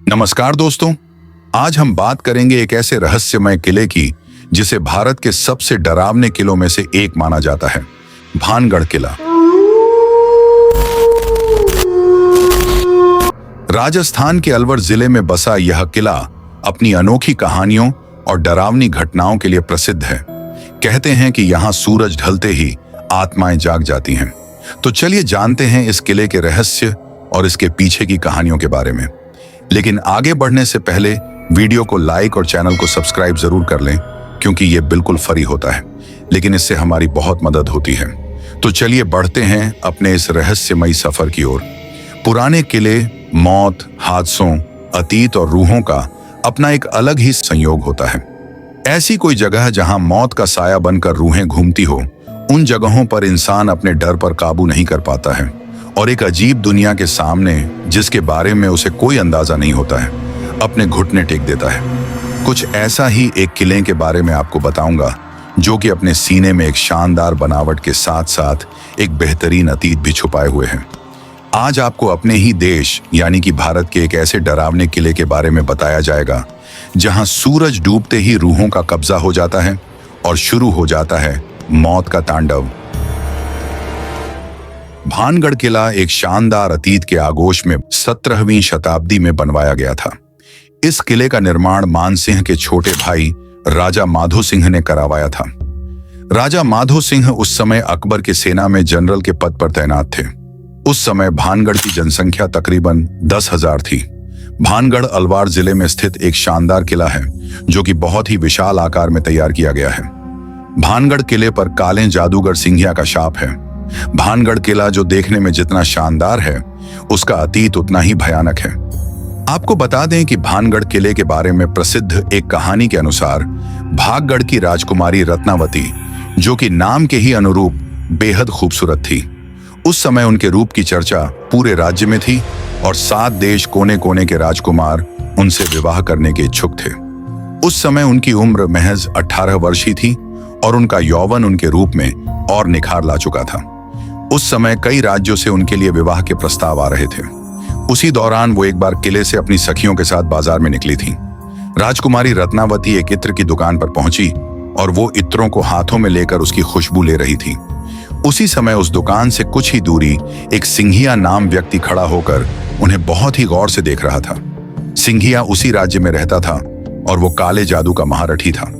नमस्कार दोस्तों, आज हम बात करेंगे एक ऐसे रहस्यमय किले की जिसे भारत के सबसे डरावने किलों में से एक माना जाता है, भानगढ़ किला। राजस्थान के अलवर जिले में बसा यह किला अपनी अनोखी कहानियों और डरावनी घटनाओं के लिए प्रसिद्ध है। कहते हैं कि यहाँ सूरज ढलते ही आत्माएं जाग जाती हैं। तो चलिए जानते हैं इस किले के रहस्य और इसके पीछे की कहानियों के बारे में। लेकिन आगे बढ़ने से पहले वीडियो को लाइक और चैनल को सब्सक्राइब जरूर कर लें, क्योंकि ये बिल्कुल फ्री होता है, लेकिन इससे हमारी बहुत मदद होती है। तो चलिए बढ़ते हैं अपने इस रहस्यमयी सफर की ओर। पुराने किले मौत, हादसों, अतीत और रूहों का अपना एक अलग ही संयोग होता है। ऐसी कोई जगह जहां मौत का साया बनकर रूहें घूमती हो, उन जगहों पर इंसान अपने डर पर काबू नहीं कर पाता है और एक अजीब दुनिया के सामने, जिसके बारे में उसे कोई अंदाजा नहीं होता है, अपने घुटने टेक देता है। कुछ ऐसा ही एक किले के बारे में आपको बताऊंगा, जो कि अपने सीने में एक शानदार बनावट के साथ साथ एक बेहतरीन अतीत भी छुपाए हुए हैं। आज आपको अपने ही देश यानी कि भारत के एक ऐसे डरावने किले के बारे में बताया जाएगा, जहां सूरज डूबते ही रूहों का कब्जा हो जाता है और शुरू हो जाता है मौत का तांडव। भानगढ़ किला एक शानदार अतीत के आगोश में 17वीं शताब्दी में बनवाया गया था। इस किले का निर्माण मानसिंह के छोटे भाई राजा माधो सिंह ने करवाया था। राजा माधो सिंह उस समय अकबर की सेना में जनरल के पद पर तैनात थे। उस समय भानगढ़ की जनसंख्या तकरीबन 10,000 थी। भानगढ़ अलवार जिले में स्थित एक शानदार किला है, जो कि बहुत ही विशाल आकार में तैयार किया गया है। भानगढ़ किले पर काले जादूगर सिंघिया का शाप है। भानगढ़ किला जो देखने में जितना शानदार है, उसका अतीत उतना ही भयानक है। आपको बता दें कि भानगढ़ किले के बारे में प्रसिद्ध एक कहानी के अनुसार भागगढ़ की राजकुमारी रत्नावती, जो कि नाम के ही अनुरूप बेहद खूबसूरत थी, उस समय उनके रूप की चर्चा पूरे राज्य में थी और 7 देश कोने कोने के राजकुमार उनसे विवाह करने के इच्छुक थे। उस समय उनकी उम्र महज 18 वर्ष ही थी और उनका यौवन उनके रूप में और निखार ला चुका था। उस समय कई राज्यों से उनके लिए विवाह के प्रस्ताव आ रहे थे। उसी दौरान वो एक बार किले से अपनी सखियों के साथ बाजार में निकली थी। राजकुमारी रत्नावती एक इत्र की दुकान पर पहुंची और वो इत्रों को हाथों में लेकर उसकी खुशबू ले रही थी। उसी समय उस दुकान से कुछ ही दूरी एक सिंघिया नाम व्यक्ति खड़ा होकर उन्हें बहुत ही गौर से देख रहा था। सिंघिया उसी राज्य में रहता था और वो काले जादू का महारथी था।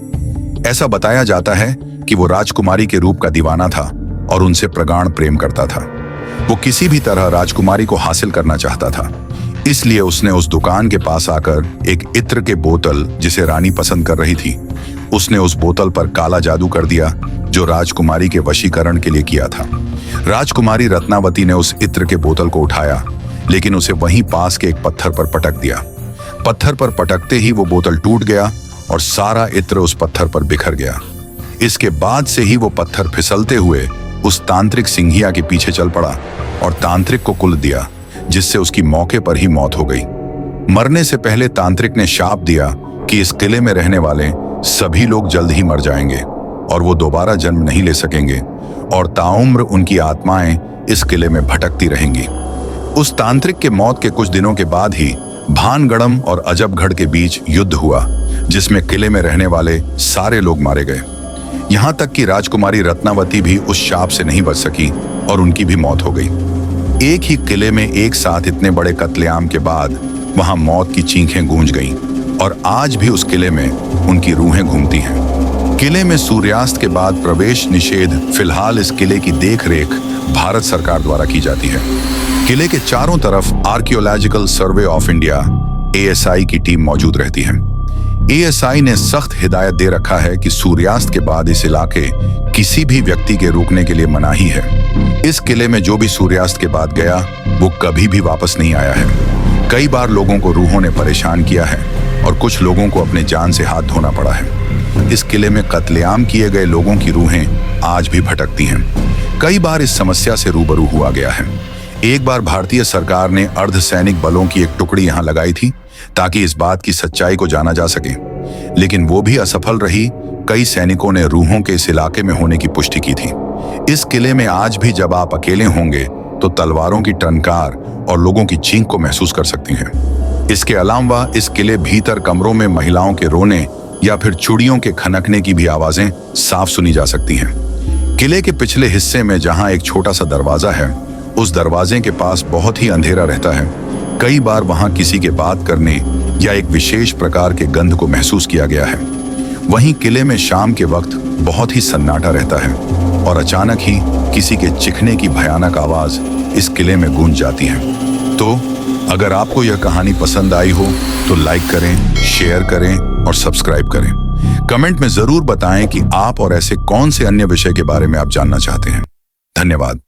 ऐसा बताया जाता है कि वो राजकुमारी के रूप का दीवाना था और उनसे प्रगाढ़ प्रेम करता था। वो किसी भी तरह राजकुमारी को हासिल करना चाहता था, इसलिए उसने उस दुकान के पास आकर एक इत्र के बोतल, जिसे रानी पसंद कर रही थी, उसने उस बोतल पर काला जादू कर दिया, जो राजकुमारी के वशीकरण के लिए किया था। राजकुमारी रत्नावती ने उस इत्र के बोतल को उठाया, लेकिन उसे वहीं पास के एक पत्थर पर पटक दिया। पत्थर पर पटकते ही वो बोतल टूट गया और सारा इत्र उस पत्थर पर बिखर गया। इसके बाद से ही वो पत्थर फिसलते हुए उस तांत्रिक सिंघिया के पीछे चल पड़ा और तांत्रिक को कुल दिया, जिससे उसकी मौके पर ही मौत हो गई। मरने से पहले तांत्रिक ने शाप दिया कि इस किले में रहने वाले सभी लोग जल्द ही मर जाएंगे और वो दोबारा जन्म नहीं ले सकेंगे और ताउम्र उनकी आत्माएं इस किले में भटकती रहेंगी। उस तांत्रिक के मौत के कुछ दिनों के बाद ही भानगढ़म और अजबगढ़ के बीच युद्ध हुआ, जिसमें किले में रहने वाले सारे लोग मारे गए। यहाँ तक कि राजकुमारी रत्नावती भी उस शाप से नहीं बच सकी और उनकी भी मौत हो गई। एक ही किले में एक साथ इतने बड़े कत्लेआम के बाद वहां मौत की चीखें गूंज गईं और आज भी उस किले में उनकी रूहें घूमती हैं। किले में सूर्यास्त के बाद प्रवेश निषेध फिलहाल इस किले की देखरेख भारत सरकार द्वारा की जाती है। किले के चारों तरफ archaeological survey of India ASI की टीम मौजूद रहती है। ASI ने सख्त हिदायत दे रखा है कि सूर्यास्त के बाद इस इलाके किसी भी व्यक्ति के रुकने के लिए मनाही है। इस किले में जो भी सूर्यास्त के बाद गया, वो कभी भी वापस नहीं आया है। कई बार लोगों को रूहों ने परेशान किया है और कुछ लोगों को अपने जान से हाथ धोना पड़ा है। इस किले में कत्लेआम किए गए लोगों की रूहें आज भी भटकती हैं। कई बार इस समस्या से रूबरू हुआ गया है। एक बार भारतीय सरकार ने अर्धसैनिक बलों की एक टुकड़ी यहाँ लगाई थी, ताकि इस बात की सच्चाई को जाना जा सके, लेकिन वो भी असफल रही। कई सैनिकों ने रूहों के इस इलाके में होने की पुष्टि की थी। इस किले में आज भी जब आप अकेले होंगे तो तलवारों की टंकार और लोगों की चीख को महसूस कर सकती हैं। इसके अलावा इस किले भीतर कमरों में महिलाओं के रोने या फिर चूड़ियों के खनकने की भी आवाजें साफ सुनी जा सकती हैं। किले के पिछले हिस्से में जहां एक छोटा सा दरवाजा है, उस दरवाजे के पास बहुत ही अंधेरा रहता है। कई बार वहां किसी के बात करने या एक विशेष प्रकार के गंध को महसूस किया गया है। वहीं किले में शाम के वक्त बहुत ही सन्नाटा रहता है और अचानक ही किसी के चिखने की भयानक आवाज इस किले में गूंज जाती है। तो अगर आपको यह कहानी पसंद आई हो तो लाइक करें, शेयर करें और सब्सक्राइब करें। कमेंट में जरूर बताएं कि आप और ऐसे कौन से अन्य विषय के बारे में आप जानना चाहते हैं। धन्यवाद।